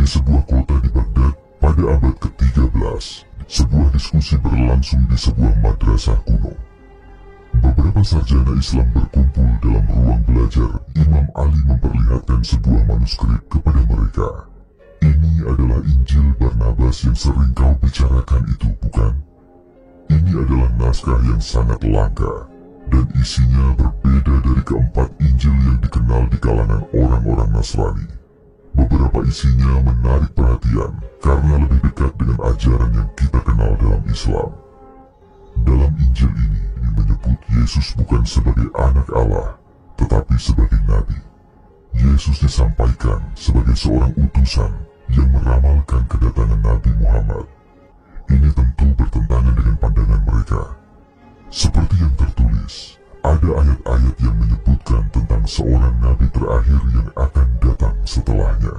sebuah kota di Baghdad pada abad ke-13, sebuah diskusi berlangsung di sebuah madrasah kuno. Beberapa sarjana Islam berkumpul dalam ruang belajar. Imam Ali memperlihatkan sebuah manuskrip kepada mereka. Ini adalah Injil Barnabas yang sering kau bicarakan itu, bukan? Ini adalah naskah yang sangat langka, dan isinya berbeda dari keempat Injil yang dikenal di kalangan orang-orang Nasrani. Beberapa isinya menarik perhatian karena lebih dekat dengan ajaran yang kita kenal dalam Islam. Dalam Injil ini menyebut Yesus bukan sebagai anak Allah, tetapi sebagai Nabi. Yesus disampaikan sebagai seorang utusan yang meramalkan kedatangan Nabi Muhammad. Ini tentu bertentangan dengan pandangan mereka. Seperti yang tertulis, ada ayat-ayat yang menyebutkan tentang seorang Nabi terakhir yang akan datang setelahnya.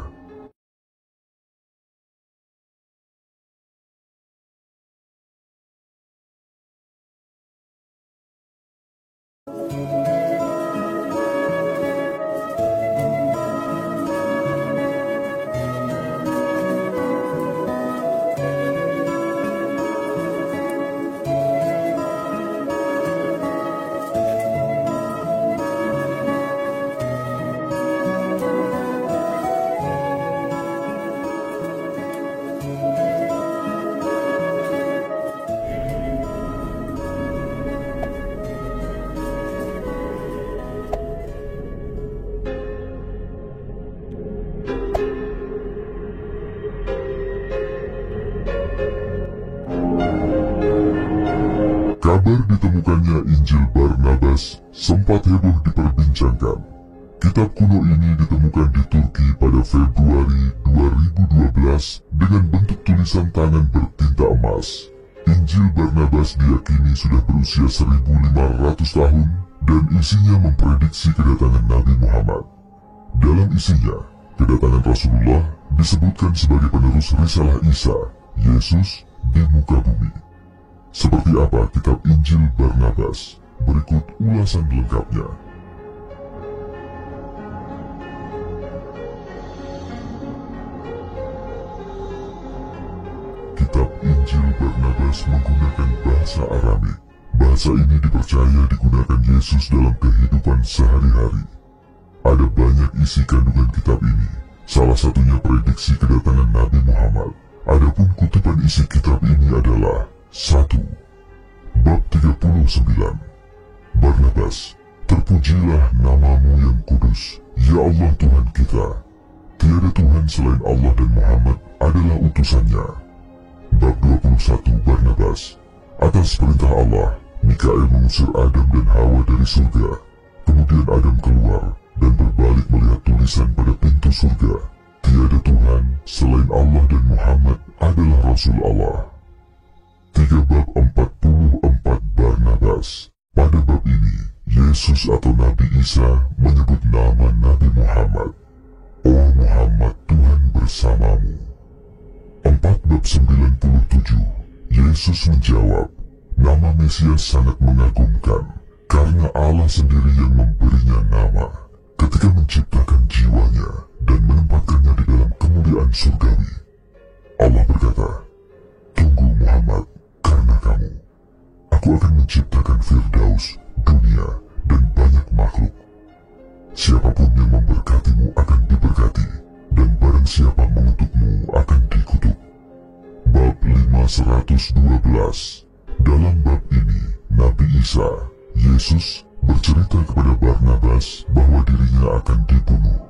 Kabar ditemukannya Injil Barnabas sempat heboh diperbincangkan. Kitab kuno ini ditemukan di Turki pada Februari 2012 dengan bentuk tulisan tangan bertinta emas. Injil Barnabas diyakini sudah berusia 1500 tahun dan isinya memprediksi kedatangan Nabi Muhammad. Dalam isinya, kedatangan Rasulullah disebutkan sebagai penerus risalah Isa, Yesus, di muka bumi. Seperti apa kitab Injil Barnabas? Berikut ulasan lengkapnya. Kitab Injil Barnabas menggunakan bahasa Aramik. Bahasa ini dipercaya digunakan Yesus dalam kehidupan sehari-hari. Ada banyak isi kandungan kitab ini. Salah satunya prediksi kedatangan Nabi Muhammad. Adapun kutipan isi kitab ini adalah 1. Bab 39. Barnabas, terpujilah namamu yang kudus, ya Allah Tuhan kita. Tiada Tuhan selain Allah dan Muhammad adalah utusannya. Bab 21. Barnabas, atas perintah Allah, Mikael mengusir Adam dan Hawa dari surga. Kemudian Adam keluar dan berbalik melihat tulisan pada pintu surga. Tiada Tuhan selain Allah dan Muhammad adalah Rasul Allah. 3 bab 44 Barnabas. Pada bab ini, Yesus atau Nabi Isa menyebut nama Nabi Muhammad. Oh Muhammad, Tuhan bersamamu. 4 bab 97. Yesus menjawab, nama Mesias sangat mengagumkan, karena Allah sendiri yang memberinya nama, ketika menciptakan jiwanya dan menempatkannya di dalam kemuliaan surgawi. Allah berkata, tunggu Muhammad, karena kamu, aku akan menciptakan Firdaus, dunia, dan banyak makhluk. Siapapun yang memberkatimu akan diberkati, dan barang siapa mengutukmu akan dikutuk. Bab 512. Dalam bab ini, Nabi Isa, Yesus, bercerita kepada Barnabas bahwa dirinya akan dibunuh.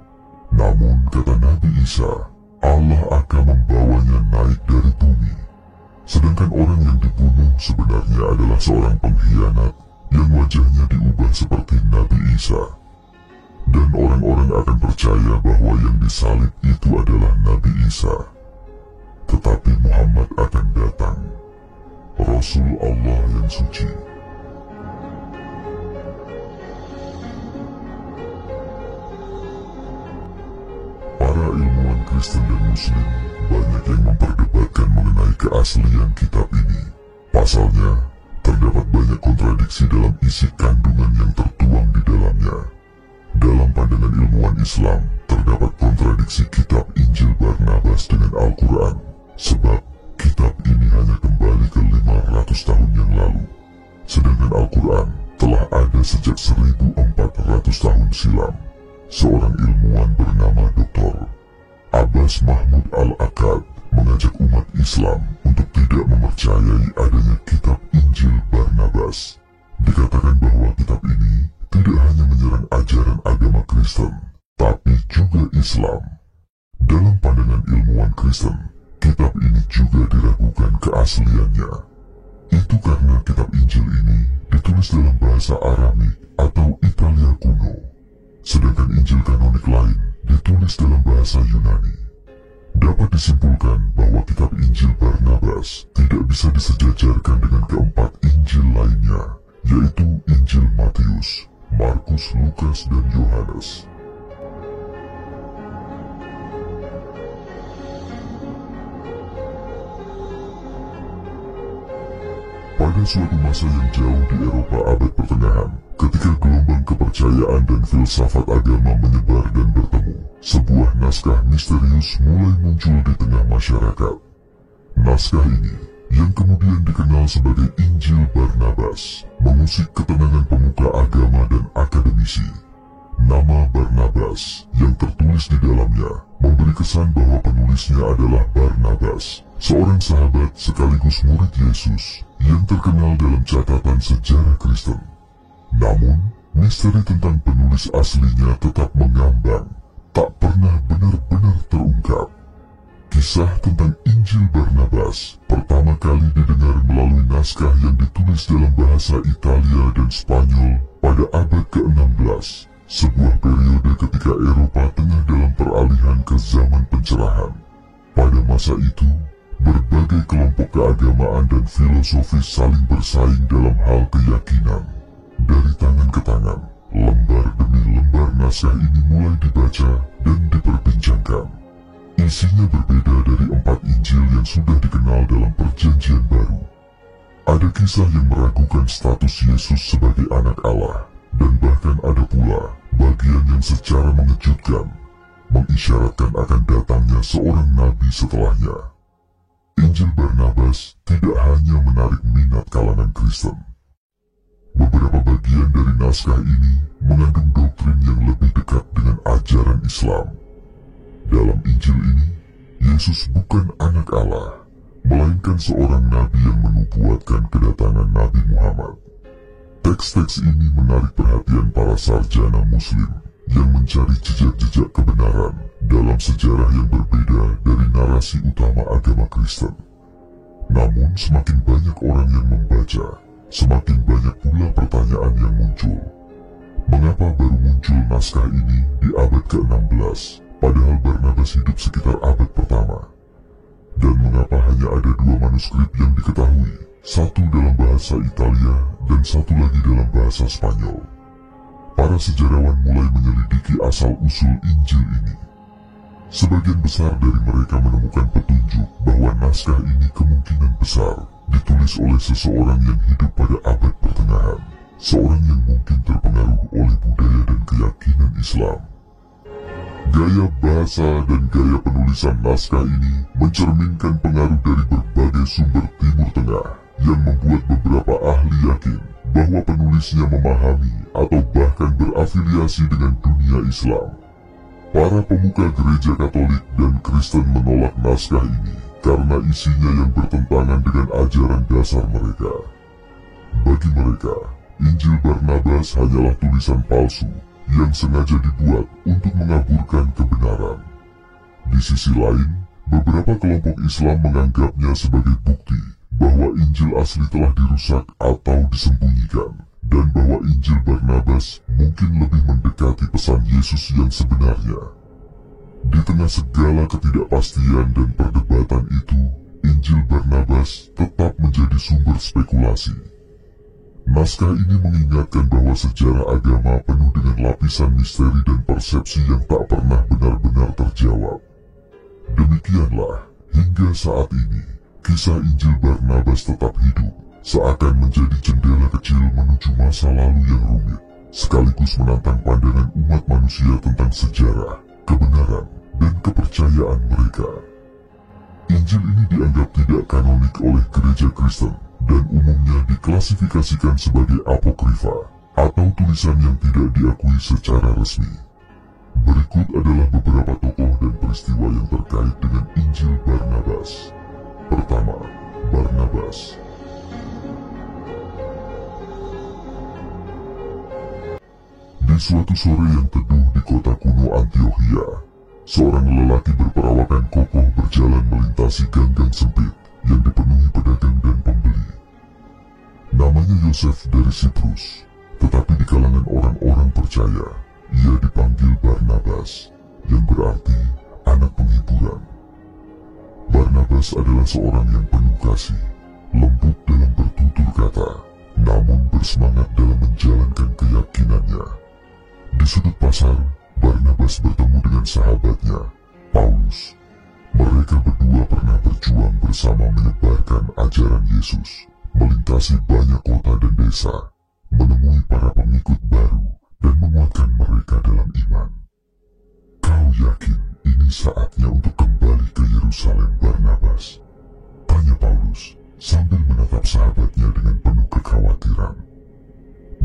Namun, kata Nabi Isa, Allah akan membawanya naik dari bumi. Sedangkan orang yang dibunuh sebenarnya adalah seorang pengkhianat yang wajahnya diubah seperti Nabi Isa. Dan orang-orang akan percaya bahwa yang disalib itu adalah Nabi Isa. Tetapi Muhammad akan datang, Rasul Allah yang suci. Para ilmuwan Kristen dan Muslim banyak yang memperdebatkan mengenai keaslian kitab ini. Pasalnya, terdapat banyak kontradiksi dalam isi kandungan yang tertuang di dalamnya. Dalam pandangan ilmuwan Islam, terdapat kontradiksi kitab Injil Barnabas dengan sejak 1400 tahun silam. Seorang ilmuwan bernama Dr. Abbas Mahmud Al-Akkad mengajak umat Islam untuk tidak mempercayai adanya kitab Injil Barnabas. Dikatakan bahwa kitab ini tidak hanya menyerang ajaran agama Kristen, tapi juga Islam. Dalam pandangan ilmuwan Kristen, kitab ini juga diragukan keasliannya. Itu karena kitab Injil ini ditulis dalam bahasa Aramik atau Italia kuno, sedangkan Injil kanonik lain ditulis dalam bahasa Yunani. Dapat disimpulkan bahwa kitab Injil Barnabas tidak bisa disejajarkan dengan keempat Injil lainnya, yaitu Injil Matius, Markus, Lukas, dan Yohanes. Pada suatu masa yang jauh di Eropa abad pertengahan, ketika gelombang kepercayaan dan filsafat agama menyebar dan bertemu, sebuah naskah misterius mulai muncul di tengah masyarakat. Naskah ini, yang kemudian dikenal sebagai Injil Barnabas, mengusik ketenangan pemuka agama dan akademisi. Nama Barnabas yang tertulis di dalamnya memberi kesan bahwa penulisnya adalah Barnabas, seorang sahabat sekaligus murid Yesus yang terkenal dalam catatan sejarah Kristen. Namun, misteri tentang penulis aslinya tetap mengambang, tak pernah benar-benar terungkap. Kisah tentang Injil Barnabas pertama kali didengar melalui naskah yang ditulis dalam bahasa Italia dan Spanyol pada abad ke-16, sebuah periode ketika Eropa tengah dalam peralihan ke zaman pencerahan. Pada masa itu, berbagai kelompok keagamaan dan filosofis saling bersaing dalam hal keyakinan. Dari tangan ke tangan, lembar demi lembar naskah ini mulai dibaca dan diperbincangkan. Isinya berbeda dari 4 Injil yang sudah dikenal dalam Perjanjian Baru. Ada kisah yang meragukan status Yesus sebagai anak Allah, dan bahkan ada pula bagian yang secara mengejutkan mengisyaratkan akan datangnya seorang nabi setelahnya. Injil Barnabas tidak hanya menarik minat kalangan Kristen. Beberapa bagian dari naskah ini mengandung doktrin yang lebih dekat dengan ajaran Islam. Dalam Injil ini, Yesus bukan anak Allah, melainkan seorang nabi yang menubuatkan kedatangan Nabi Muhammad. Teks-teks ini menarik perhatian para sarjana Muslim yang mencari jejak-jejak kebenaran dalam sejarah yang berbeda dari narasi utama agama Kristen. Namun semakin banyak orang yang membaca, semakin banyak pula pertanyaan yang muncul. Mengapa baru muncul naskah ini di abad ke-16, padahal Barnabas hidup sekitar abad pertama? Dan mengapa hanya ada 2 manuskrip yang diketahui, satu dalam bahasa Italia dan satu lagi dalam bahasa Spanyol? Para sejarawan mulai menyelidiki asal-usul Injil ini. Sebagian besar dari mereka menemukan petunjuk bahwa naskah ini kemungkinan besar ditulis oleh seseorang yang hidup pada abad pertengahan, seorang yang mungkin terpengaruh oleh budaya dan keyakinan Islam. Gaya bahasa dan gaya penulisan naskah ini mencerminkan pengaruh dari berbagai sumber Timur Tengah yang membuat beberapa ahli yakin bahwa penulisnya memahami atau bahkan berafiliasi dengan dunia Islam. Para pemuka gereja Katolik dan Kristen menolak naskah ini karena isinya yang bertentangan dengan ajaran dasar mereka. Bagi mereka, Injil Barnabas hanyalah tulisan palsu yang sengaja dibuat untuk mengaburkan kebenaran. Di sisi lain, beberapa kelompok Islam menganggapnya sebagai bukti bahwa Injil asli telah dirusak atau disembunyikan, dan bahwa Injil Barnabas mungkin lebih mendekati pesan Yesus yang sebenarnya. Di tengah segala ketidakpastian dan perdebatan itu, Injil Barnabas tetap menjadi sumber spekulasi. Naskah ini mengingatkan bahwa sejarah agama penuh dengan lapisan misteri dan persepsi yang tak pernah benar-benar terjawab. Demikianlah, hingga saat ini, kisah Injil Barnabas tetap hidup, seakan menjadi jendela kecil menuju masa lalu yang rumit, sekaligus menantang pandangan umat manusia tentang sejarah, kebenaran, dan kepercayaan mereka. Injil ini dianggap tidak kanonik oleh gereja Kristen, dan umumnya diklasifikasikan sebagai apokrifa, atau tulisan yang tidak diakui secara resmi. Berikut adalah beberapa tokoh dan peristiwa yang terkait dengan Injil Barnabas. Pertama, Barnabas. Di suatu sore yang teduh di kota kuno Antiokhia, seorang lelaki berperawakan kokoh berjalan melintasi gang-gang sempit yang dipenuhi pedagang dan pembeli. Namanya Yosef dari Siprus, tetapi di kalangan orang-orang percaya, ia dipanggil Barnabas, yang berarti anak penghiburan. Barnabas adalah seorang yang penuh kasih, lembut dalam bertutur kata, namun bersemangat dalam menjalankan keyakinannya. Di sudut pasar, Barnabas bertemu dengan sahabatnya, Paulus. Mereka berdua pernah berjuang bersama menyebarkan ajaran Yesus, melintasi banyak kota dan desa, menemui para pengikut baru, dan menguatkan mereka dalam iman. Kau yakin ini saatnya untuk kembali ke Yerusalem, Barnabas? Tanya Paulus, sambil menatap sahabatnya dengan penuh kekhawatiran.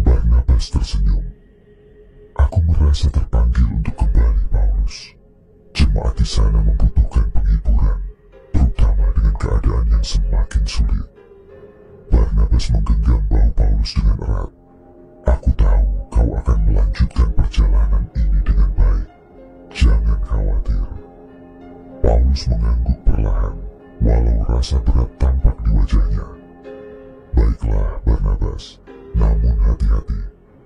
Barnabas tersenyum. Aku merasa terpanggil untuk kembali, Paulus. Jemaat di sana membutuhkan penghiburan, terutama dengan keadaan yang semakin sulit. Barnabas menggenggam bahu Paulus dengan erat. Aku tahu kau akan melanjutkan perjalanan ini dengan baik. Jangan khawatir. Paulus mengangguk perlahan, walau rasa berat tampak di wajahnya. Baiklah, Barnabas, namun hati-hati.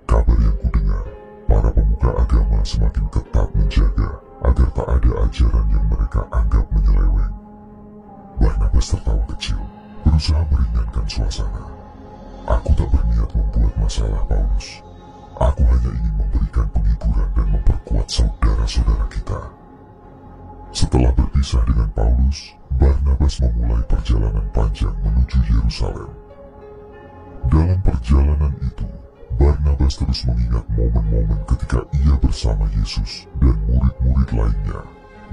Kabar yang kudengar, para pemuka agama semakin ketat menjaga agar tak ada ajaran yang mereka anggap menyeleweng. Barnabas tertawa kecil, berusaha meringankan suasana. Aku tak berniat membuat masalah, Paulus. Aku hanya ingin memberikan penghiburan dan memperkuat saudara-saudara kita. Setelah berpisah dengan Paulus, Barnabas memulai perjalanan panjang menuju Yerusalem. Dalam perjalanan itu, Barnabas terus mengingat momen-momen ketika ia bersama Yesus dan murid-murid lainnya,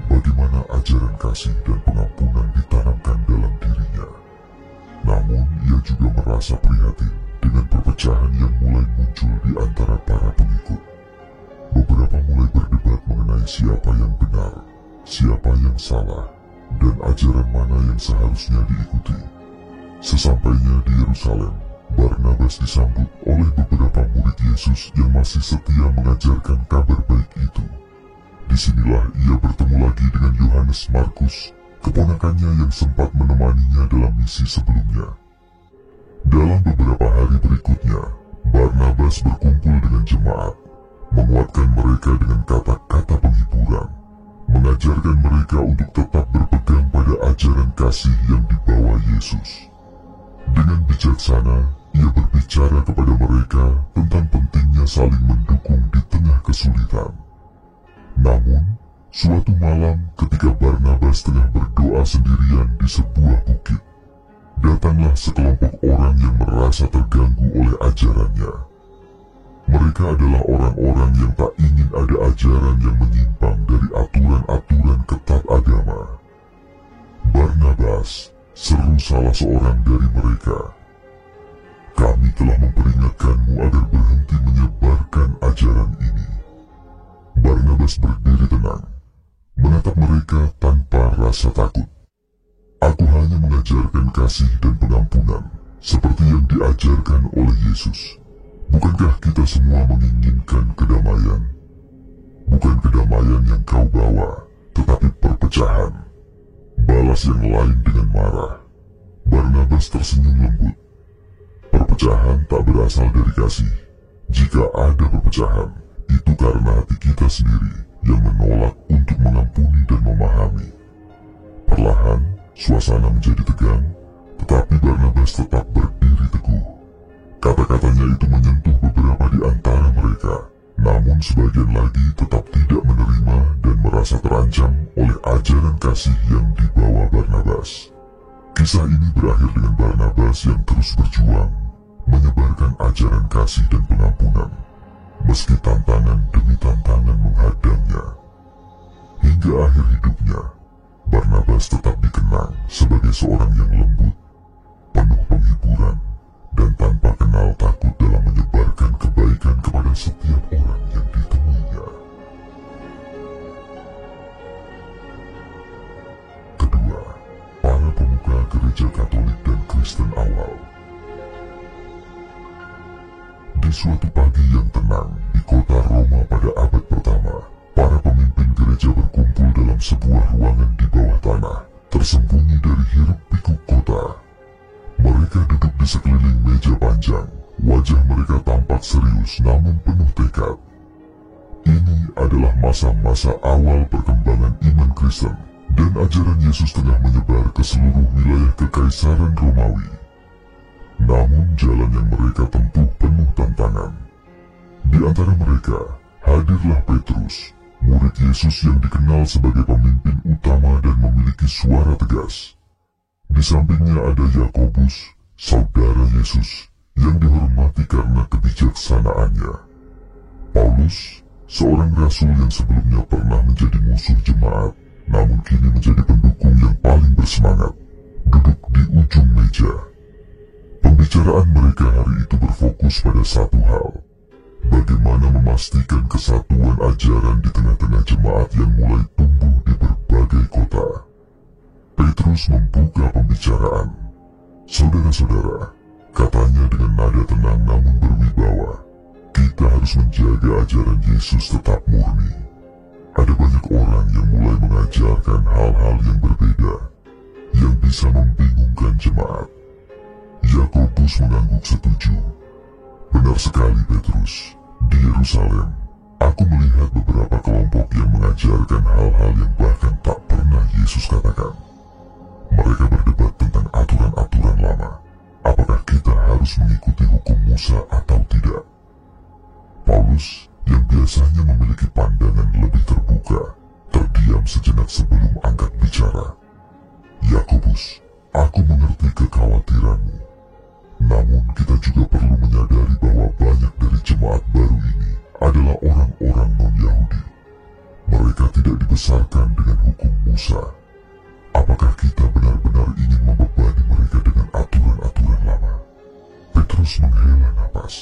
bagaimana ajaran kasih dan pengampunan ditanamkan dalam dirinya. Namun, ia juga merasa prihatin dengan perpecahan yang mulai muncul di antara para pengikut. Beberapa mulai berdebat mengenai siapa yang benar, siapa yang salah, dan ajaran mana yang seharusnya diikuti. Sesampainya di Yerusalem, Barnabas disambut oleh beberapa murid Yesus yang masih setia mengajarkan kabar baik itu. Disinilah ia bertemu lagi dengan Yohanes Markus, keponakannya yang sempat menemaninya dalam misi sebelumnya. Dalam beberapa hari berikutnya, Barnabas berkumpul dengan jemaat, menguatkan mereka dengan kata-kata penghiburan, mengajarkan mereka untuk tetap berpegang pada ajaran kasih yang dibawa Yesus. Dengan bijaksana, ia berbicara kepada mereka tentang pentingnya saling mendukung di tengah kesulitan. Namun, suatu malam ketika Barnabas tengah berdoa sendirian di sebuah bukit, datanglah sekelompok orang yang merasa terganggu oleh ajarannya. Mereka adalah orang-orang yang tak ingin ada ajaran yang menyimpang dari aturan-aturan ketat agama. Barnabas, seru salah seorang dari mereka, "Kami telah memperingatkanmu agar berhenti menyebarkan ajaran ini." Barnabas berdiri tenang, menatap mereka tanpa rasa takut. "Aku hanya mengajarkan kasih dan pengampunan, seperti yang diajarkan oleh Yesus. Bukankah kita semua menginginkan kedamaian? Bukan kedamaian yang kau bawa, tetapi perpecahan." Balas yang lain dengan marah. Barnabas tersenyum lembut. "Perpecahan tak berasal dari kasih. Jika ada perpecahan, itu karena hati kita sendiri yang menolak untuk mengampuni dan memahami." Perlahan, suasana menjadi tegang, tetapi Barnabas tetap berdiri teguh. Kata-katanya itu menyentuh beberapa di antara mereka, namun sebagian lagi tetap tidak menerima dan merasa terancam oleh ajaran kasih yang dibawa Barnabas. Kisah ini berakhir dengan Barnabas yang terus berjuang, menyebarkan ajaran kasih dan pengampunan, meski tantangan demi tantangan menghadangnya. Hingga akhir hidupnya, Barnabas tetap dikenang sebagai seorang yang lembut, penuh penghiburan, dan tanpa kenal takut dalam menyebarkan kebaikan gereja Katolik dan Kristen awal. Di suatu pagi yang tenang di kota Roma pada abad pertama, para pemimpin gereja berkumpul dalam sebuah ruangan di bawah tanah, tersembunyi dari hiruk-pikuk kota. Mereka duduk di sekeliling meja panjang, wajah mereka tampak serius namun penuh tekad. Ini adalah masa-masa awal perkembangan iman Kristen, dan ajaran Yesus tengah menyebar ke seluruh wilayah Kekaisaran Romawi. Namun jalan yang mereka tempuh penuh tantangan. Di antara mereka, hadirlah Petrus, murid Yesus yang dikenal sebagai pemimpin utama dan memiliki suara tegas. Di sampingnya ada Yakobus, saudara Yesus, yang dihormati karena kebijaksanaannya. Paulus, seorang rasul yang sebelumnya pernah menjadi musuh jemaat, namun kini menjadi pendukung yang paling bersemangat, duduk di ujung meja. Pembicaraan mereka hari itu berfokus pada satu hal: bagaimana memastikan kesatuan ajaran di tengah-tengah jemaat yang mulai tumbuh di berbagai kota. Petrus membuka pembicaraan. "Saudara-saudara," katanya dengan nada tenang namun berwibawa, "kita harus menjaga ajaran Yesus tetap murni. Ada banyak orang yang mulai mengajarkan hal-hal yang berbeda, yang bisa membingungkan jemaat." Yakobus mengangguk setuju. "Benar sekali, Petrus. Di Yerusalem, aku melihat beberapa kelompok yang mengajarkan hal-hal yang bahkan tak pernah Yesus katakan. Mereka berdebat tentang aturan-aturan lama. Apakah kita harus mengikuti hukum Musa atau tidak?" Paulus, yang biasanya memiliki pandangan lebih terbuka, terdiam sejenak sebelum angkat bicara. "Yakobus, aku mengerti kekhawatiranmu. Namun kita juga perlu menyadari bahwa banyak dari jemaat baru ini adalah orang-orang non-Yahudi. Mereka tidak dibesarkan dengan hukum Musa. Apakah kita benar-benar ingin membebani mereka dengan aturan-aturan lama?" Petrus menghela napas.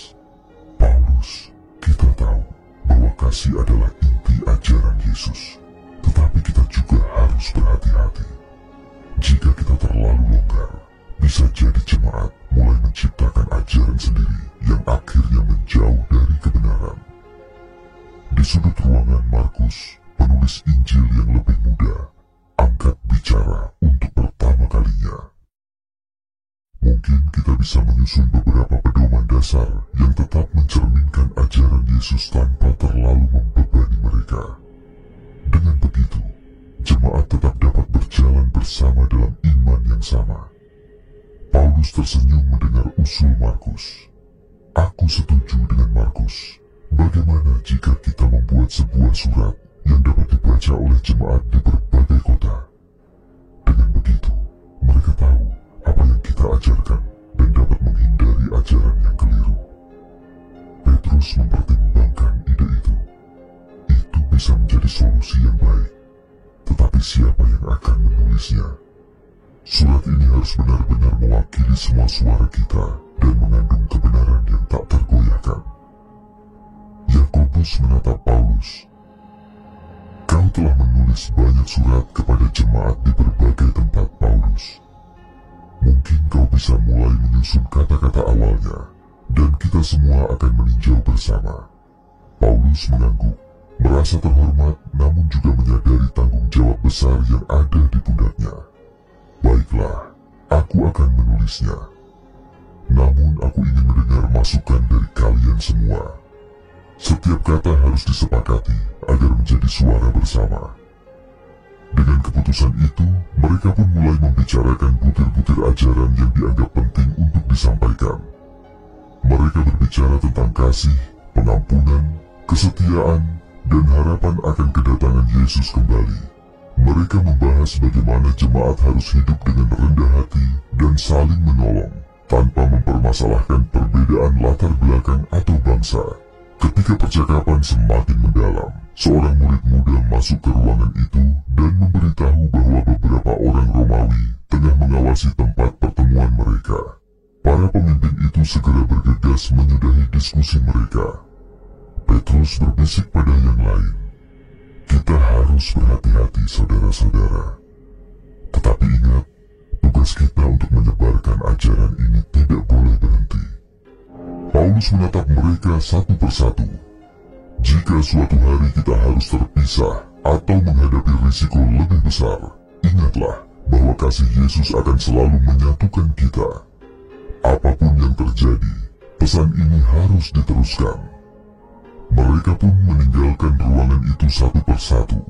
"Paulus, kita tahu bahwa kasih adalah inti ajaran Yesus. Tetapi kita juga harus berhati-hati. Jika kita terlalu longgar, bisa jadi jemaat mulai menciptakan ajaran sendiri yang akhirnya menjauh dari kebenaran." Di sudut ruangan, Markus, penulis Injil yang lebih muda, angkat bicara untuk pertama kalinya. "Mungkin kita bisa menyusun beberapa pedoman dasar yang tetap mencerminkan ajaran Yesus tanpa terlalu membebani mereka. Dengan begitu, jemaat tetap dapat berjalan bersama dalam iman yang sama." Paulus tersenyum mendengar usul Markus. "Aku setuju dengan Markus. Bagaimana jika kita membuat sebuah surat yang dapat dibaca oleh jemaat di berbagai kota? Dengan begitu, mereka tahu apa yang kita ajarkan dan dapat menghindari ajaran yang keliru." Petrus mempertimbangkan ide itu. Itu bisa menjadi solusi yang baik. Tetapi siapa yang akan menulisnya? Surat ini harus benar-benar mewakili semua suara kita dan mengandung kebenaran yang tak tergoyahkan. Yakobus menatap Paulus. "Kau telah menulis banyak surat kepada jemaat di berbagai tempat, Paulus. Mungkin kau bisa mulai menyusun kata-kata awalnya, dan kita semua akan meninjau bersama." Paulus mengangguk, merasa terhormat namun juga menyadari tanggung jawab besar yang ada di pundaknya. "Baiklah, aku akan menulisnya. Namun aku ingin mendengar masukan dari kalian semua. Setiap kata harus disepakati agar menjadi suara bersama." Dengan keputusan itu, mereka pun mulai membicarakan butir-butir ajaran yang dianggap penting untuk disampaikan. Mereka berbicara tentang kasih, pengampunan, kesetiaan, dan harapan akan kedatangan Yesus kembali. Mereka membahas bagaimana jemaat harus hidup dengan rendah hati dan saling menolong, tanpa mempermasalahkan perbedaan latar belakang atau bangsa. Ketika percakapan semakin mendalam, seorang murid muda masuk ke ruangan itu dan memberitahu bahwa beberapa orang Romawi tengah mengawasi tempat pertemuan mereka. Para pemimpin itu segera bergegas menyudahi diskusi mereka. Petrus berbisik pada yang lain, "Kita harus berhati-hati, saudara-saudara. Tetapi ingat, tugas kita untuk ajaran ini tidak boleh berhenti. Paulus menatap mereka satu persatu. Jika suatu hari kita harus terpisah atau menghadapi risiko lebih besar, ingatlah bahwa kasih Yesus akan selalu menyatukan kita. Apapun yang terjadi, pesan ini harus diteruskan. Mereka pun meninggalkan ruangan itu satu persatu,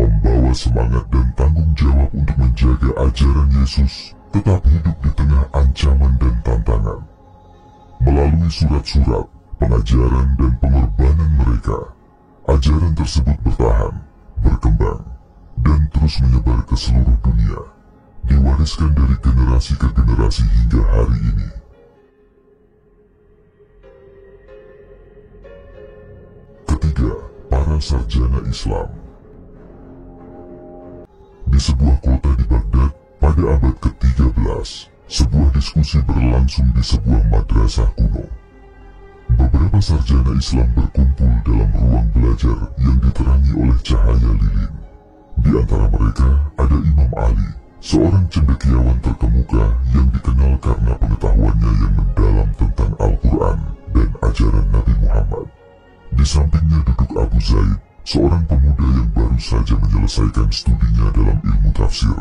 membawa semangat dan tanggung jawab untuk menjaga ajaran Yesus tetap hidup di tengah ancaman dan tantangan. Melalui surat-surat, pengajaran dan pengorbanan mereka, ajaran tersebut bertahan, berkembang, dan terus menyebar ke seluruh dunia, diwariskan dari generasi ke generasi hingga hari ini. Ketiga, para sarjana Islam. Di sebuah kota di Baghdad pada abad ke-13, sebuah diskusi berlangsung di sebuah madrasah kuno. Beberapa sarjana Islam berkumpul dalam ruang belajar yang diterangi oleh cahaya lilin. Di antara mereka ada Imam Ali, seorang cendekiawan terkemuka yang dikenal karena pengetahuannya yang mendalam tentang Al-Quran dan ajaran Nabi Muhammad. Di sampingnya duduk Abu Zaid, seorang pemuda yang baru saja menyelesaikan studinya dalam ilmu tafsir,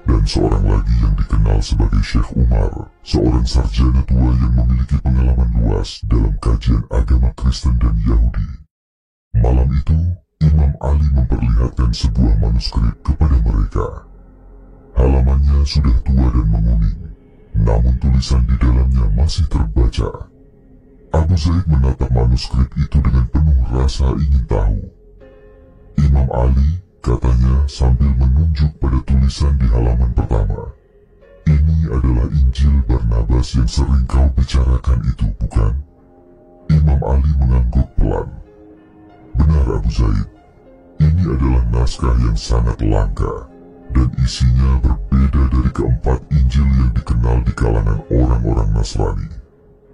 dan seorang lagi yang dikenal sebagai Syekh Umar, seorang sarjana tua yang memiliki pengalaman luas dalam kajian agama Kristen dan Yahudi. Malam itu, Imam Ali memperlihatkan sebuah manuskrip kepada mereka. Halamannya sudah tua dan menguning, namun tulisan di dalamnya masih terbaca. Abu Zaid menatap manuskrip itu dengan penuh rasa ingin tahu. Imam Ali, katanya sambil menunjuk pada tulisan di halaman pertama, "Ini adalah Injil Barnabas yang sering kau bicarakan itu, bukan?" Imam Ali mengangguk pelan. "Benar Abu Zaid, ini adalah naskah yang sangat langka, dan isinya berbeda dari keempat Injil yang dikenal di kalangan orang-orang Nasrani.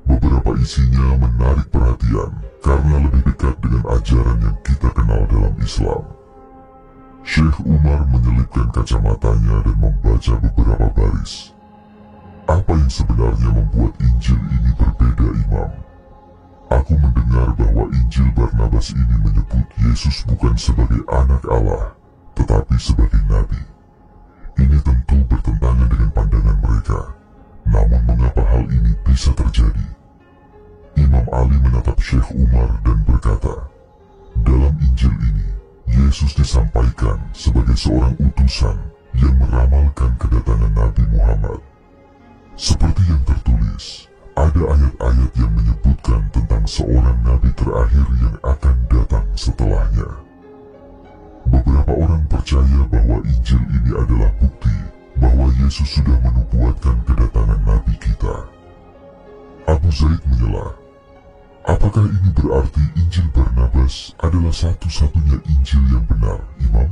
Beberapa isinya menarik perhatian karena lebih dekat dengan ajaran yang kita kenal dalam Islam." Syekh Umar menyelipkan kacamatanya dan membaca beberapa baris. "Apa yang sebenarnya membuat Injil ini berbeda, Imam? Aku mendengar bahwa Injil Barnabas ini menyebut Yesus bukan sebagai anak Allah, tetapi sebagai Nabi. Ini tentu bertentangan dengan pandangan mereka. Namun mengapa hal ini bisa terjadi?" Imam Ali menatap Syekh Umar dan berkata, "Dalam Injil ini, Yesus disampaikan sebagai seorang utusan yang meramalkan kedatangan Nabi Muhammad. Seperti yang tertulis, ada ayat-ayat yang menyebutkan tentang seorang Nabi terakhir yang akan datang setelahnya. Beberapa orang percaya bahwa Injil ini adalah bukti bahwa Yesus sudah menubuatkan kedatangan Nabi kita." Abu Zaid menyela, "Apakah ini berarti Injil Barnabas adalah satu-satunya Injil yang benar, Imam?"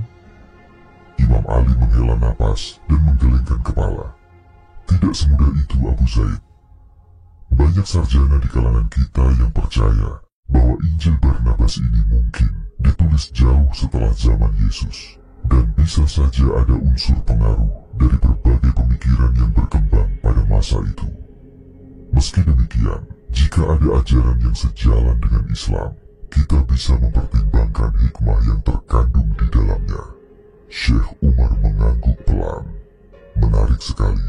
Imam Ali menghela napas dan menggelengkan kepala. "Tidak semudah itu, Abu Zaid. Banyak sarjana di kalangan kita yang percaya bahwa Injil Barnabas ini mungkin ditulis jauh setelah zaman Yesus, dan bisa saja ada unsur pengaruh dari berbagai pemikiran yang berkembang pada masa itu. Meski demikian, jika ada ajaran yang sejalan dengan Islam, kita bisa mempertimbangkan hikmah yang terkandung di dalamnya." Syekh Umar mengangguk pelan. "Menarik sekali.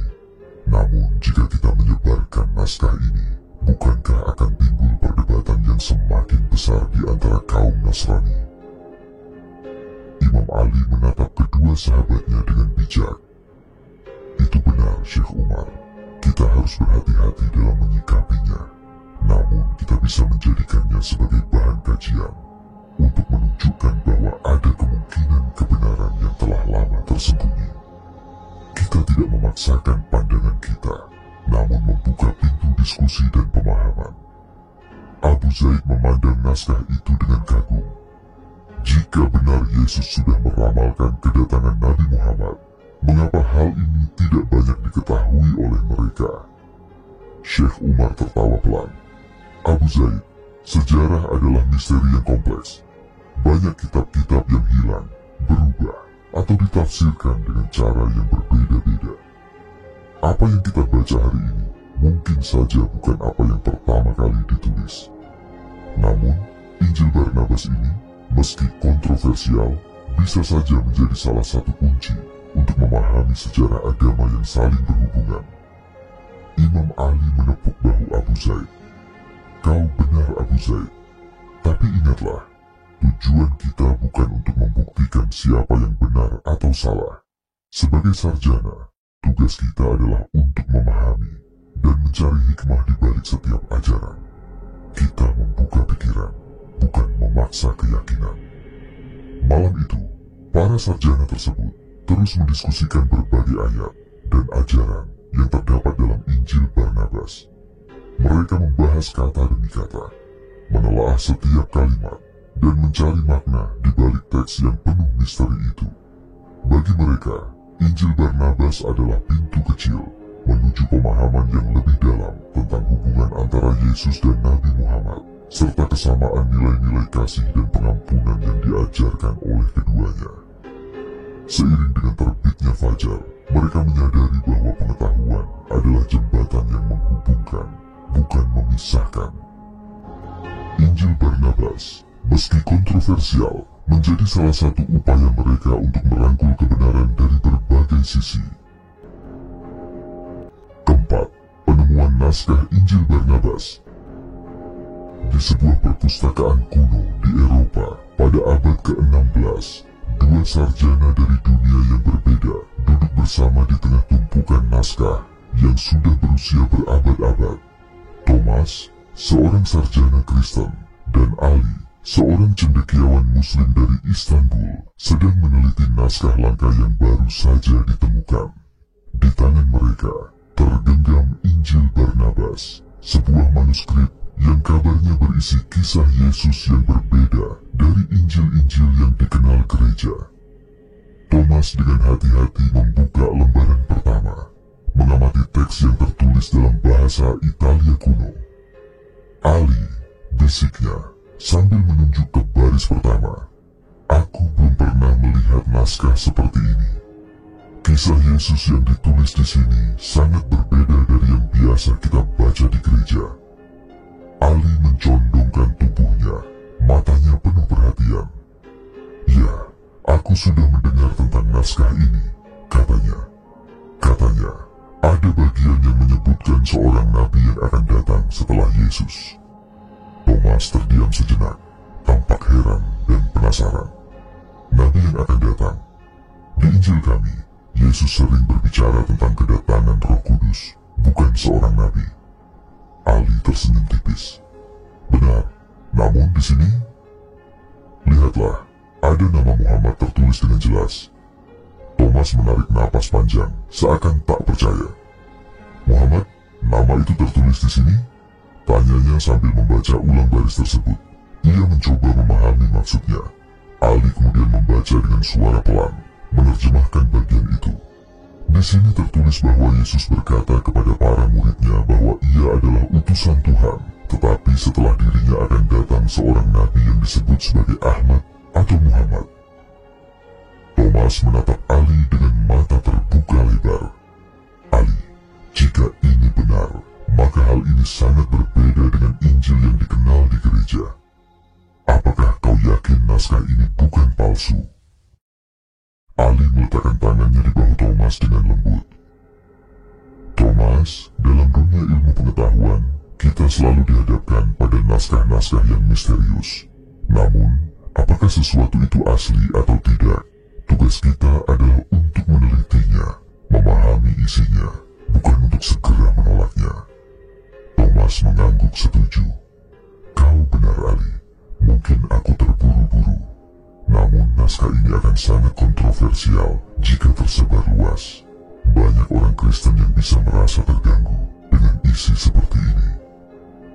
Namun jika kita menyebarkan naskah ini, bukankah akan timbul perdebatan yang semakin besar di antara kaum Nasrani?" Imam Ali menatap kedua sahabatnya dengan bijak. "Itu benar, Syekh Umar. Kita harus berhati-hati dalam menyikapinya. Namun kita bisa menjadikannya sebagai bahan kajian untuk menunjukkan bahwa ada kemungkinan kebenaran yang telah lama tersembunyi. Kita tidak memaksakan pandangan kita, namun membuka pintu diskusi dan pemahaman." Abu Zaid memandang naskah itu dengan kagum. Jika benar Yesus sudah meramalkan kedatangan Nabi Muhammad, mengapa hal ini tidak banyak diketahui oleh mereka? Syekh Umar tertawa pelan. "Abu Zaid, sejarah adalah misteri yang kompleks. Banyak kitab-kitab yang hilang, berubah, atau ditafsirkan dengan cara yang berbeda-beda. Apa yang kita baca hari ini mungkin saja bukan apa yang pertama kali ditulis. Namun, Injil Barnabas ini, meski kontroversial, bisa saja menjadi salah satu kunci untuk memahami sejarah agama yang saling berhubungan. Imam Ali menepuk bahu Abu Zaid. Kau benar Abu Zaid, tapi ingatlah, tujuan kita bukan untuk membuktikan siapa yang benar atau salah. Sebagai sarjana, tugas kita adalah untuk memahami dan mencari hikmah di balik setiap ajaran. Kita membuka pikiran, bukan memaksa keyakinan. Malam itu, para sarjana tersebut terus mendiskusikan berbagai ayat dan ajaran yang terdapat dalam Injil Barnabas. Mereka membahas kata demi kata, menelaah setiap kalimat, dan mencari makna di balik teks yang penuh misteri itu. Bagi mereka, Injil Barnabas adalah pintu kecil menuju pemahaman yang lebih dalam tentang hubungan antara Yesus dan Nabi Muhammad, serta kesamaan nilai-nilai kasih dan pengampunan yang diajarkan oleh keduanya. Seiring dengan terbitnya fajar, mereka menyadari bahwa pengetahuan adalah jembatan yang menghubungkan, bukan memisahkan. Injil Barnabas, meski kontroversial, menjadi salah satu upaya mereka untuk merangkul kebenaran dari berbagai sisi. Keempat, penemuan naskah Injil Barnabas. Di sebuah perpustakaan kuno di Eropa pada abad ke-16, dua sarjana dari dunia yang berbeda duduk bersama di tengah tumpukan naskah yang sudah berusia berabad-abad. Thomas, seorang sarjana Kristen, dan Ali, seorang cendekiawan Muslim dari Istanbul, sedang meneliti naskah langka yang baru saja ditemukan. Di tangan mereka tergenggam Injil Barnabas, sebuah manuskrip yang kabarnya berisi kisah Yesus yang berbeda dari Injil-Injil yang dikenal gereja. Thomas dengan hati-hati membuka lembaran pertama, mengamati teks yang tertulis dalam bahasa Italia kuno. Ali, bisiknya, sambil menunjuk ke baris pertama. Aku belum pernah melihat naskah seperti ini. Kisah Yesus yang ditulis di sini sangat berbeda dari yang biasa kita baca di gereja. Ali mencondongkan tubuhnya, matanya penuh perhatian. Ya, aku sudah mendengar tentang naskah ini, katanya. Katanya, ada bagian yang menyebutkan seorang nabi yang akan datang setelah Yesus. Thomas terdiam sejenak, tampak heran dan penasaran. Nabi yang akan datang. Di Injil kami, Yesus sering berbicara tentang kedatangan Roh Kudus, bukan seorang nabi. Ali tersenyum tipis. Benar, namun di sini, lihatlah, ada nama Muhammad tertulis dengan jelas. Thomas menarik napas panjang, seakan tak percaya. Muhammad, nama itu tertulis di sini? Tanyanya sambil membaca ulang baris tersebut. Ia mencoba memahami maksudnya. Ali kemudian membaca dengan suara pelan, menerjemahkan bagian itu. Di sini tertulis bahwa Yesus berkata kepada para muridnya bahwa ia adalah utusan Tuhan, tetapi setelah dirinya akan datang seorang nabi yang disebut sebagai Ahmad atau Muhammad. Thomas menatap Ali dengan mata terbuka lebar. Ali, jika ini benar, maka hal ini sangat berbeda dengan Injil yang dikenal di gereja. Apakah kau yakin naskah ini bukan palsu? Ali meletakkan tangannya di bahu Thomas dengan lembut. Thomas, dalam dunia ilmu pengetahuan, kita selalu dihadapkan pada naskah-naskah yang misterius. Namun, apakah sesuatu itu asli atau tidak? Tugas kita adalah untuk menelitinya, memahami isinya, bukan untuk segera menolaknya. Thomas mengangguk setuju. Kau benar Ali, mungkin aku terburu-buru. Namun naskah ini akan sangat kontroversial jika tersebar luas. Banyak orang Kristen yang bisa merasa terganggu dengan isi seperti ini.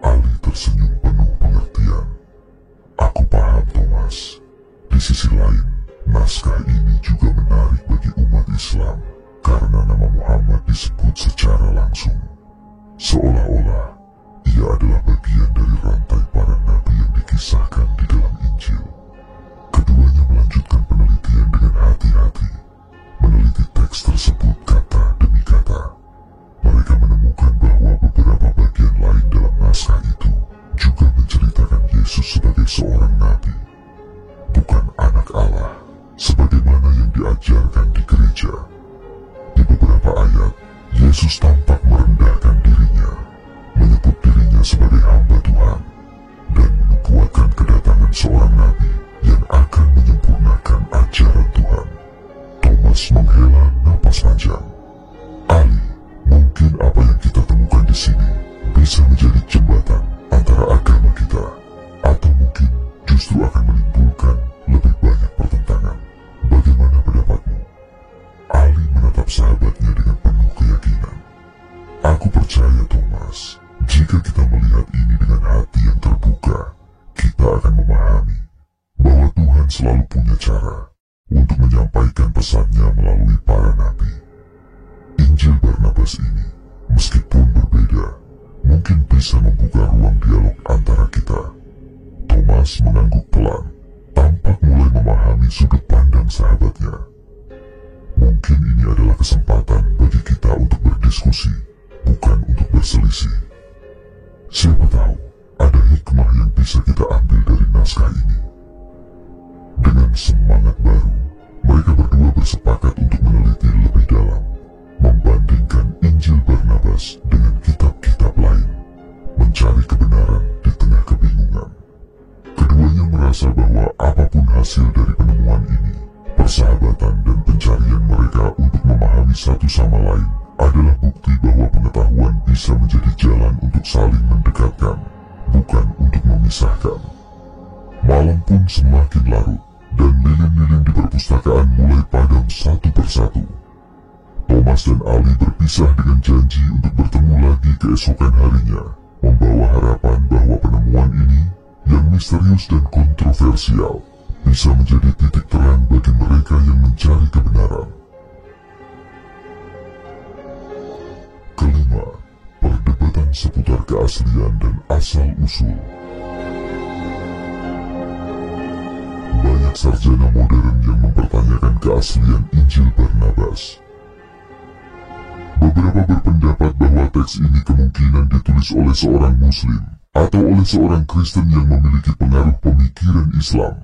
Ali tersenyum penuh pengertian. Aku paham Thomas. Di sisi lain, naskah ini juga menarik bagi umat Islam karena nama Muhammad disebut secara langsung. Seolah-olah ia adalah bagian dari rantai para nabi yang dikisahkan di dalam Injil. Keduanya melanjutkan penelitian dengan hati-hati, meneliti teks tersebut kata demi kata. Mereka menemukan bahwa beberapa ayat, Yesus tampak merendahkan dirinya, menyebut dirinya sebagai hamba Tuhan, dan menubuatkan kedatangan seorang nabi yang akan menyempurnakan ajaran Tuhan. Thomas menghela napas panjang. Ali, mungkin apa yang kita temukan di sini bisa menjadi jembatan antara agama kita, atau mungkin justru akan menimbulkan lebih banyak pertentangan. Bagaimana pendapatmu? Ali menatap sahabatnya dengan penuh keyakinan. Aku percaya, Thomas, jika kita melihat ini dengan hati yang terbuka, kita akan memahami bahwa Tuhan selalu punya cara untuk menyampaikan pesannya melalui para nabi. Injil Barnabas ini, meskipun berbeda, mungkin bisa membuka ruang dialog antara kita. Thomas mengangguk pelan, tampak mulai memahami sudut pandang sahabatnya. Mungkin ini adalah kesempatan bagi kita untuk berdiskusi, bukan untuk berselisih. Siapa tahu, ada hikmah yang bisa kita ambil dari naskah ini. Dengan semangat baru, mereka berdua bersepakat untuk meneliti lebih dalam, membandingkan Injil Barnabas dengan kitab-kitab lain, mencari kebenaran di tengah kebingungan. Keduanya merasa bahwa apapun hasil dari penemuan ini, persahabatan dan pencarian mereka untuk memahami satu sama lain adalah bukti bahwa pengetahuan bisa menjadi jalan untuk saling mendekatkan, bukan untuk memisahkan. Malam pun semakin larut, dan lilin-lilin di perpustakaan mulai padam satu persatu. Thomas dan Ali berpisah dengan janji untuk bertemu lagi keesokan harinya, membawa harapan bahwa penemuan ini, yang misterius dan kontroversial, bisa menjadi titik terang bagi mereka yang mencari kebenaran. Kelima, perdebatan seputar keaslian dan asal-usul. Banyak sarjana modern yang mempertanyakan keaslian Injil Barnabas. Beberapa berpendapat bahwa teks ini kemungkinan ditulis oleh seorang Muslim atau oleh seorang Kristen yang memiliki pengaruh pemikiran Islam.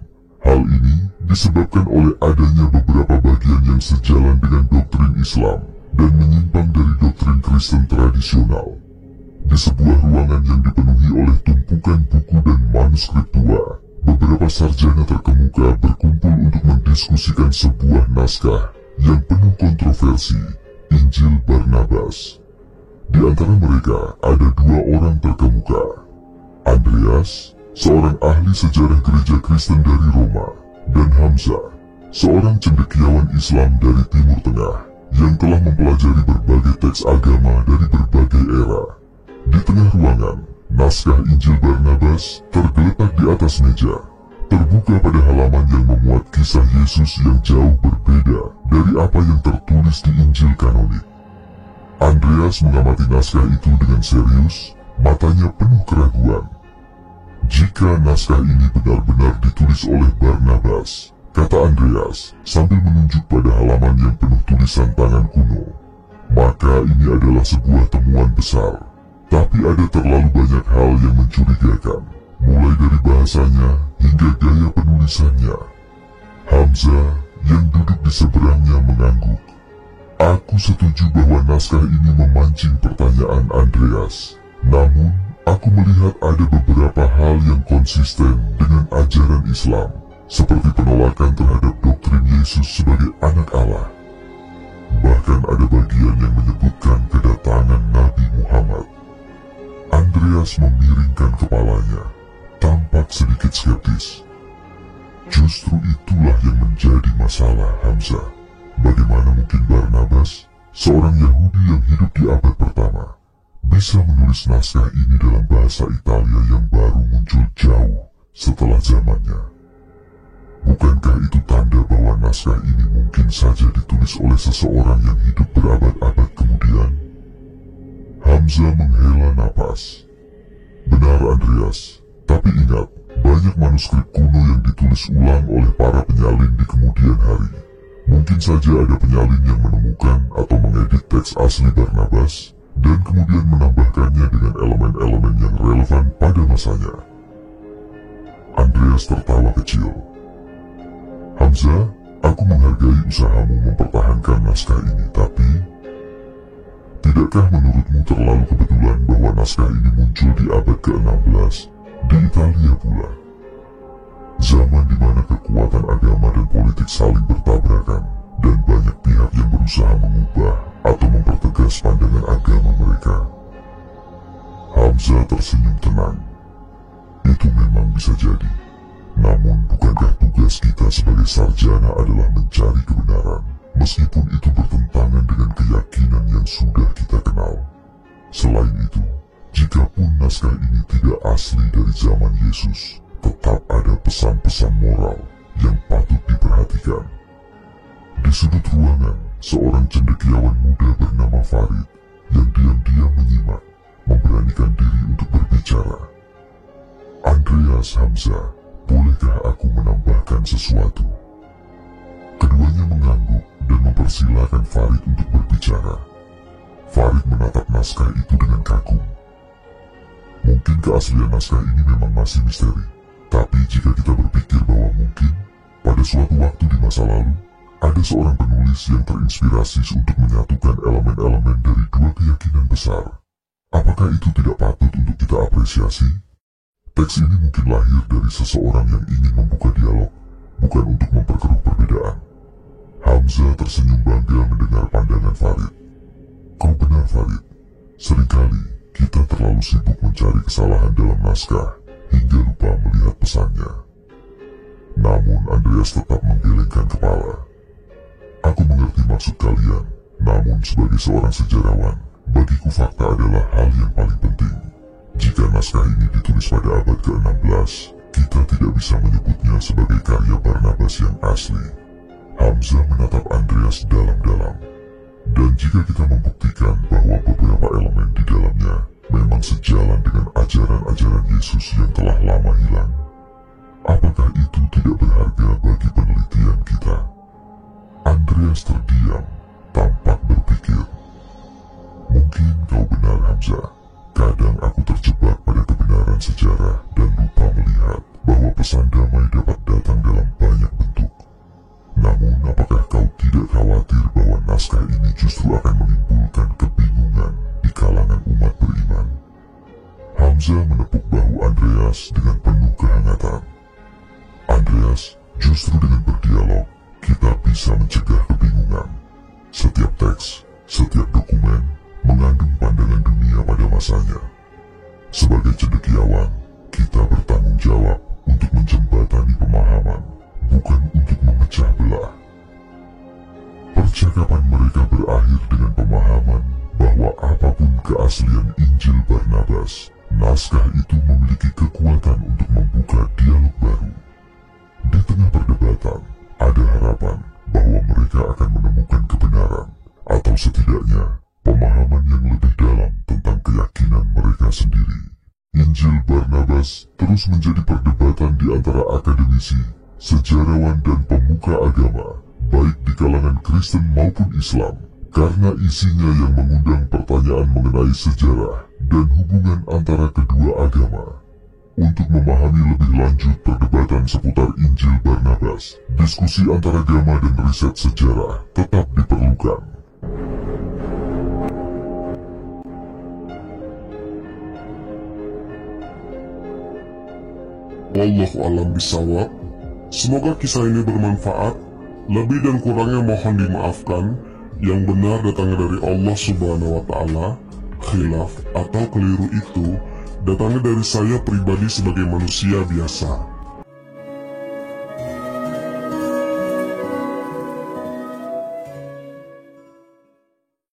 Hal ini disebabkan oleh adanya beberapa bagian yang sejalan dengan doktrin Islam dan menyimpang dari doktrin Kristen tradisional. Di sebuah ruangan yang dipenuhi oleh tumpukan buku dan manuskrip tua, beberapa sarjana terkemuka berkumpul untuk mendiskusikan sebuah naskah yang penuh kontroversi, Injil Barnabas. Di antara mereka ada dua orang terkemuka, Andreas, seorang ahli sejarah gereja Kristen dari Roma, dan Hamzah, seorang cendekiawan Islam dari Timur Tengah yang telah mempelajari berbagai teks agama dari berbagai era. Di tengah ruangan, naskah Injil Barnabas tergeletak di atas meja, terbuka pada halaman yang memuat kisah Yesus yang jauh berbeda dari apa yang tertulis di Injil kanonik. Andreas mengamati naskah itu dengan serius, matanya penuh keraguan. Jika naskah ini benar-benar ditulis oleh Barnabas, kata Andreas sambil menunjuk pada halaman yang penuh tulisan tangan kuno, maka ini adalah sebuah temuan besar. Tapi ada terlalu banyak hal yang mencurigakan, mulai dari bahasanya hingga gaya penulisannya. Hamzah yang duduk di seberangnya mengangguk. Aku setuju bahwa naskah ini memancing pertanyaan Andreas. Namun, aku melihat ada beberapa hal yang konsisten dengan ajaran Islam, seperti penolakan terhadap doktrin Yesus sebagai anak Allah. Bahkan ada bagian yang menyebutkan kedatangan Nabi Muhammad. Andreas memiringkan kepalanya, tampak sedikit skeptis. Justru itulah yang menjadi masalah, Hamzah. Bagaimana mungkin Barnabas, seorang Yahudi yang hidup di abad pertama, bisa menulis naskah ini dalam bahasa Italia yang baru muncul jauh setelah zamannya? Bukankah itu tanda bahwa naskah ini mungkin saja ditulis oleh seseorang yang hidup berabad-abad kemudian? Hamzah menghela napas. Benar, Andreas, tapi ingat, banyak manuskrip kuno yang ditulis ulang oleh para penyalin di kemudian hari. Mungkin saja ada penyalin yang menemukan atau mengedit teks asli Barnabas dan kemudian menambahkannya dengan elemen-elemen yang relevan pada masanya. Andreas tertawa kecil. Hamzah, aku menghargai usahamu mempertahankan naskah ini, tapi Tidakkah menurutmu terlalu kebetulan bahwa naskah ini muncul di abad ke-16 di Italia pula? Zaman di mana kekuatan agama dan politik saling bertabrakan dan banyak pihak yang berusaha mengubah atau mempertegas pandangan agama mereka. Hamzah tersenyum tenang. Itu memang bisa jadi. Namun bukankah tugas kita sebagai sarjana adalah mencari kebenaran, meskipun itu bertentangan dengan keyakinan yang sudah kita kenal? Selain itu, jikapun naskah ini tidak asli dari zaman Yesus, tetap ada pesan-pesan moral yang patut diperhatikan. Di sudut ruangan, seorang cendekiawan muda bernama Farid yang diam-diam menyimak, memberanikan diri untuk berbicara. Andreas, Hamzah, bolehkah aku menambahkan sesuatu? Keduanya mengangguk dan mempersilahkan Farid untuk berbicara. Farid menatap naskah itu dengan kagum. Mungkin keaslian naskah ini memang masih misteri, tapi jika kita berpikir bahwa mungkin pada suatu waktu di masa lalu ada seorang penulis yang terinspirasi untuk menyatukan elemen-elemen dari dua keyakinan besar, apakah itu tidak patut untuk kita apresiasi? Teks ini mungkin lahir dari seseorang yang ingin membuka dialog, bukan untuk memperkeruh perbedaan. Hamzah tersenyum bangga mendengar pandangan Farid. Kau benar, Farid. Seringkali kita terlalu sibuk mencari kesalahan dalam naskah hingga lupa melihat pesannya. Namun Andreas tetap menggelengkan kepala. Aku mengerti maksud kalian, namun sebagai seorang sejarawan, bagiku fakta adalah hal yang paling penting. Jika naskah ini ditulis pada abad ke-16, kita tidak bisa menyebutnya sebagai karya Barnabas yang asli. Hamzah menatap Andreas dalam-dalam. Dan jika kita membuktikan bahwa beberapa elemen di dalamnya memang sejalan dengan ajaran-ajaran Yesus yang telah lama hilang, apakah itu tidak berharga bagi penelitian kita? Andreas terdiam, tampak berpikir. Mungkin kau benar, Hamzah. Kadang aku terjebak pada kebenaran sejarah dan lupa melihat bahwa pesan damai dapat datang dalam banyak bentuk. Namun apakah kau tidak khawatir bahwa naskah ini justru akan menimbulkan kebingungan di kalangan umat beriman? Hamzah menepuk bahu Andreas dengan penuh kehangatan. Andreas, justru dengan berdialog, kita bisa mencegah kebingungan. Setiap teks, setiap dokumen, mengandung pandangan dunia pada masanya. Sebagai cendekiawan, kita bertanggung jawab untuk menjembatani pemahaman, bukan untuk memecah belah. Percakapan mereka berakhir dengan pemahaman bahwa apapun keaslian Injil Barnabas, naskah itu memiliki kekuatan untuk membuka dialog baru. Di tengah perdebatan, ada harapan bahwa mereka akan menemukan kebenaran, atau setidaknya pemahaman yang lebih dalam tentang keyakinan mereka sendiri. Injil Barnabas terus menjadi perdebatan di antara akademisi, sejarawan dan pemuka agama, baik di kalangan Kristen maupun Islam, karena isinya yang mengundang pertanyaan mengenai sejarah dan hubungan antara kedua agama. Untuk memahami lebih lanjut perdebatan seputar Injil Barnabas, diskusi antara agama dan riset sejarah tetap diperlukan. Wallahu a'lam bishawab. Semoga kisah ini bermanfaat. Lebih dan kurangnya mohon dimaafkan. Yang benar datangnya dari Allah Subhanahu wa Ta'ala. Khilaf atau keliru itu datangnya dari saya pribadi sebagai manusia biasa.